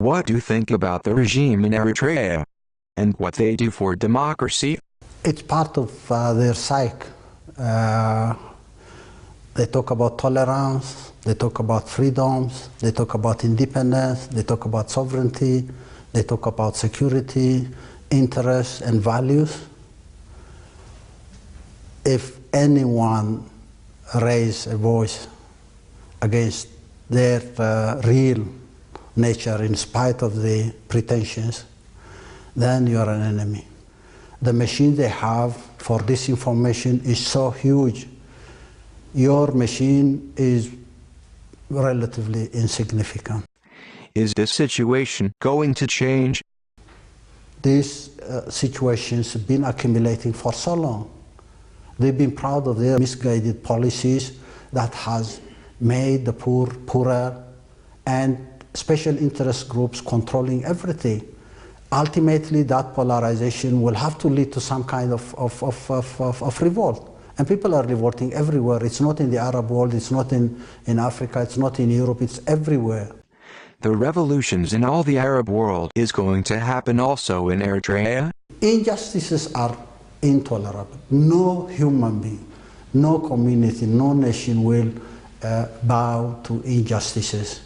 What do you think about the regime in Eritrea and what they do for democracy? It's part of their psyche. They talk about tolerance, they talk about freedoms, they talk about independence, they talk about sovereignty, they talk about security, interests, and values. If anyone raises a voice against their real nature in spite of the pretensions, then you are an enemy. The machine they have for disinformation is so huge. Your machine is relatively insignificant. Is this situation going to change? These situations have been accumulating for so long. They've been proud of their misguided policies that has made the poor poorer and special interest groups controlling everything. Ultimately, that polarization will have to lead to some kind of revolt. And people are revolting everywhere. It's not in the Arab world, it's not in Africa, it's not in Europe, it's everywhere. The revolutions in all the Arab world is going to happen also in Eritrea? Injustices are intolerable. No human being, no community, no nation will bow to injustices.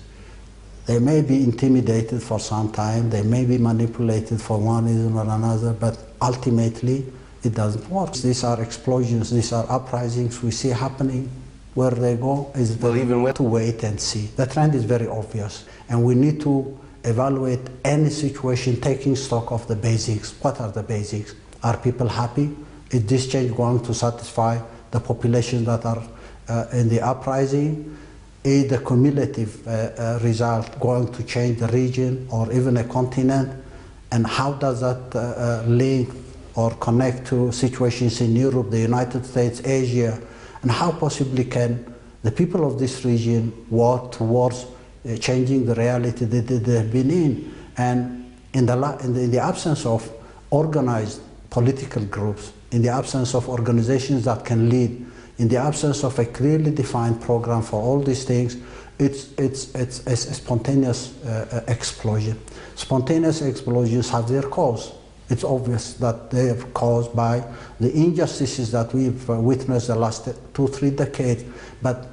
They may be intimidated for some time, they may be manipulated for one reason or another, but ultimately it doesn't work. These are explosions, these are uprisings we see happening. Where they go is to wait and see. The trend is very obvious, and we need to evaluate any situation taking stock of the basics. What are the basics? Are people happy? Is this change going to satisfy the population that are in the uprising? Is the cumulative result going to change the region or even a continent? And how does that link or connect to situations in Europe, the United States, Asia? And how possibly can the people of this region work towards changing the reality that they've been in? And in the absence of organized political groups, in the absence of organizations that can lead, in the absence of a clearly defined program for all these things, it's a spontaneous explosion. Spontaneous explosions have their cause. It's obvious that they are caused by the injustices that we've witnessed the last 2-3 decades. But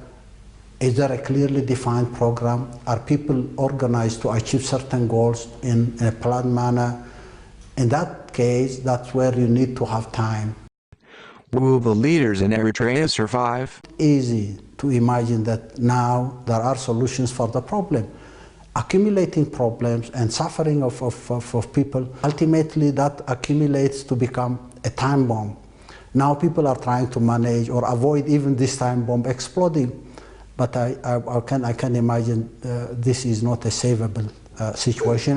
is there a clearly defined program? Are people organized to achieve certain goals in a planned manner? In that case, that's where you need to have time. Will the leaders in Eritrea survive? Easy to imagine that now there are solutions for the problem. Accumulating problems and suffering of people, ultimately that accumulates to become a time bomb. Now people are trying to manage or avoid even this time bomb exploding. But I can imagine this is not a savable situation.